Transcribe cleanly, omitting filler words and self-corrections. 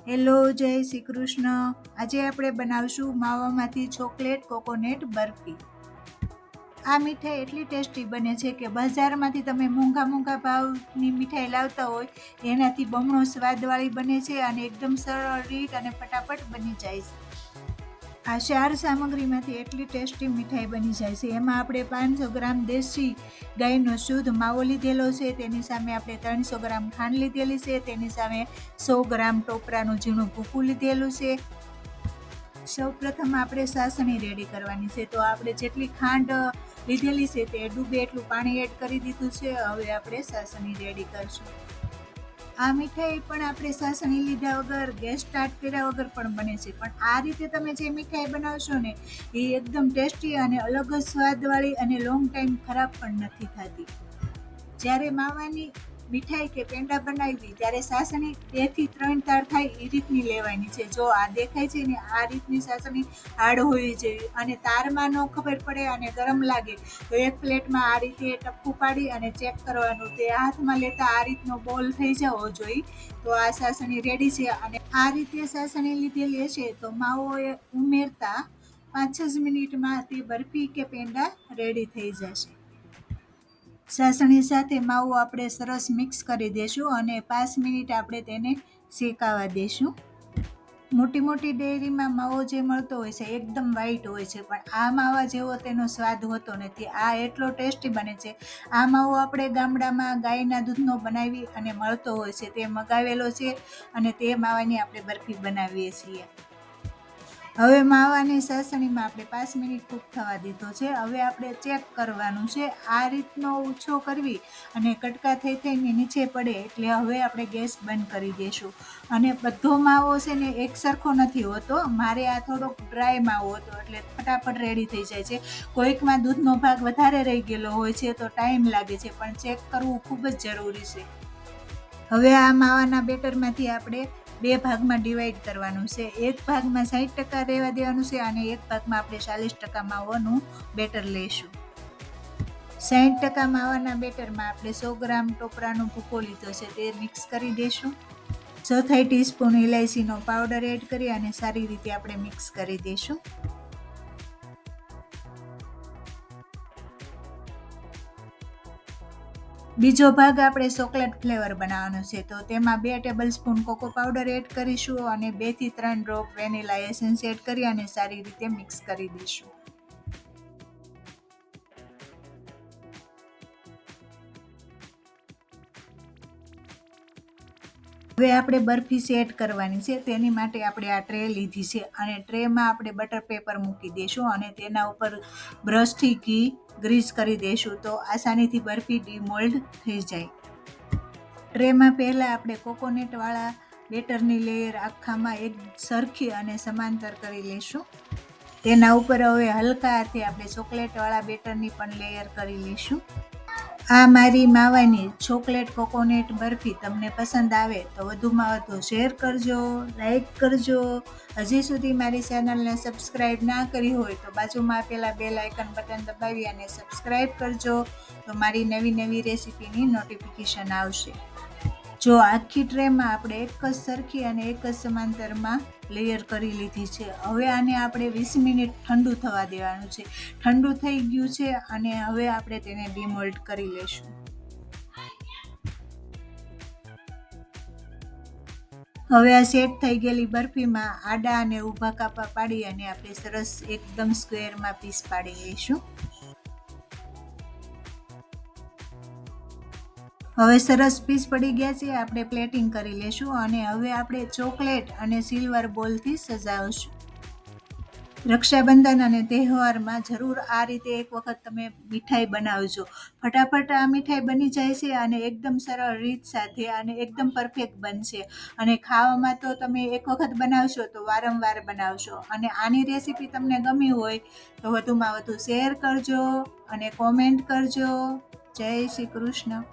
Hello, જય શ્રી કૃષ્ણ. આજે આપણે બનાવશું માવામાંથી ચોકલેટ કોકોનટ બરફી. આ મીઠાઈ એટલી ટેસ્ટી બને છે કે બજારમાંથી તમે મોંઘા ભાવની મીઠાઈ લાવતા હોય એનાથી બમણો સ્વાદવાળી બને છે અને એકદમ સરળ રીત અને ફટાફટ બની જાય છે. આ 4 સામગ્રીમાંથી એટલી ટેસ્ટી મીઠાઈ બની જાય છે. એમાં આપણે 500 ગ્રામ દેશી ગાયનો શુદ્ધ માવો લીધેલો છે, તેની સામે આપણે 300 ગ્રામ ખાંડ લીધેલી છે, તેની સામે 100 ગ્રામ ટોપરાનું ઝીણું ભૂકું લીધેલું છે. સૌ પ્રથમ આપણે સાસણી રેડી કરવાની છે. તો આપણે જેટલી ખાંડ લીધેલી છે તે ડૂબે એટલું પાણી એડ કરી દીધું છે. હવે આપણે સાસણી રેડી કરશું. આ મીઠાઈ પણ આપણે સાસણી લીધા વગર, ગેસ સ્ટાર્ટ કર્યા વગર પણ બને છે, પણ આ રીતે તમે જે મીઠાઈ બનાવશો ને એ એકદમ ટેસ્ટી અને અલગ જ સ્વાદવાળી અને લોંગ ટાઈમ ખરાબ પણ નથી થતી. જ્યારે માવાની મીઠાઈ કે પેંડા બનાવી ત્યારે સાસણી 2 થી 3 તાર થાય એ રીતની લેવાની છે. જો આ દેખાય છે ને આ રીતની સાસણી હાર્ડ હોવી જોઈએ, અને તારમાં ન ખબર પડે અને ગરમ લાગે તો એક પ્લેટમાં આ રીતે ટપકું પાડી અને ચેક કરવાનું. તે હાથમાં લેતા આ રીતનો બોલ થઈ જવો જોઈએ તો આ સાસણી રેડી છે. અને આ રીતે સાસણી લીધેલી હશે તો માવો ઉમેરતા 5 જ મિનિટમાં તે બરફી કે પેંડા રેડી થઈ જશે. સાસણી સાથે માવો આપણે સરસ મિક્સ કરી દેશું અને 5 મિનિટ આપણે તેને શેકાવા દેશું. મોટી ડેરીમાં માવો જે મળતો હોય છે એકદમ વ્હાઈટ હોય છે, પણ આ માવા જેવો તેનો સ્વાદ હોતો નથી. આ એટલો ટેસ્ટી બને છે. આ માવો આપણે ગામડામાં ગાયના દૂધનો બનાવી અને મળતો હોય છે તે મગાવેલો છે અને તે માવાની આપણે બરફી બનાવીએ છીએ. હવે માવાની સાસણીમાં આપણે 5 મિનિટ કૂક થવા દીધો છે. હવે આપણે ચેક કરવાનું છે. આ રીતનો ઓછો કરવી અને કટકા થઈને નીચે પડે એટલે હવે આપણે ગેસ બંધ કરી દઈશું. અને બધો માવો છે ને એક સરખો નથી હોતો. મારે આ થોડોક ડ્રાય માવો હતો એટલે ફટાફટ રેડી થઈ જાય છે. કોઈકમાં દૂધનો ભાગ વધારે રહી ગયેલો હોય છે તો ટાઈમ લાગે છે, પણ ચેક કરવું ખૂબ જ જરૂરી છે. હવે આ માવાના બેટરમાંથી આપણે 2 ભાગમાં ડિવાઈડ કરવાનું છે. એક ભાગમાં 60% રહેવા દેવાનું છે અને એક ભાગમાં આપણે 40% માવાનું બેટર લઈશું. 60% માવાના બેટરમાં આપણે 100 ગ્રામ ટોપરાનો ભૂકો લીધો છે તે મિક્સ કરી દઈશું. 1/4 ટીસ્પૂન ઇલાયચીનો પાવડર એડ કરી અને સારી રીતે આપણે મિક્સ કરી દઈશું. બીજો ભાગ આપણે ચોકલેટ ફ્લેવર બનાવવાનો છે, તો તેમાં 2 ટેબલસ્પૂન કોકો પાવડર એડ કરીશું અને 2 થી 3 ડ્રોપ વેનીલા એસેન્સ એડ કરી અને સારી રીતે મિક્સ કરી દઈશું. હવે આપણે બરફી સેટ કરવાની છે. તેની માટે આપણે આ ટ્રે લીધી છે અને ટ્રેમાં આપણે બટર પેપર મૂકી દઈશું અને તેના ઉપર બ્રશથી ઘી ગ્રીસ કરી દઈશું તો આસાનીથી બરફી ડીમોલ્ડ થઈ જાય. ટ્રેમાં પહેલાં આપણે કોકોનટવાળા બેટરની લેયર આખામાં એક સરખી અને સમાંતર કરી લઈશું. તેના ઉપર હવે હલકા હાથે આપણે ચોકલેટવાળા બેટરની પણ લેયર કરી લઈશું. આ મારી માવાની ચોકલેટ કોકોનટ બરફી તમને પસંદ આવે તો વધુમાં વધુ શેર કરજો, લાઈક કરજો. હજી સુધી મારી ચેનલને સબસ્ક્રાઈબ ના કરી હોય તો બાજુમાં આપેલા બેલ આઇકન બટન દબાવી અને સબસ્ક્રાઈબ કરજો તો મારી નવી રેસીપીની નોટિફિકેશન આવશે. જો આખી ટ્રેમાં આપણે એક જ સરખી અને એક જ સમાંતરમાં લેયર કરી લીધી છે. હવે આને આપણે 20 મિનિટ ઠંડુ થવા દેવાનું છે. ઠંડુ થઈ ગયું છે અને હવે આપણે તેને ડીમોલ્ડ કરી લેશું. હવે આ સેટ થઈ ગયેલી બરફીમાં આડા અને ઊભા કાપા પાડી અને આપણે સરસ એકદમ સ્ક્વેરમાં પીસ પાડી લઈશું. હવે સરસ પીસ પડી ગયા છે. આપણે પ્લેટિંગ કરી લેશું અને હવે આપણે ચોકલેટ અને સિલ્વર બોલથી સજાવશું. રક્ષાબંધન અને તહેવારમાં જરૂર આ રીતે એક વખત તમે મીઠાઈ બનાવજો. ફટાફટ આ મીઠાઈ બની જાય છે અને એકદમ સરળ રીત સાથે અને એકદમ પરફેક્ટ બનશે. અને ખાવામાં તો તમે એક વખત બનાવશો તો વારંવાર બનાવશો. અને આની રેસીપી તમને ગમી હોય તો વધુમાં વધુ શેર કરજો અને કોમેન્ટ કરજો. જય શ્રી કૃષ્ણ.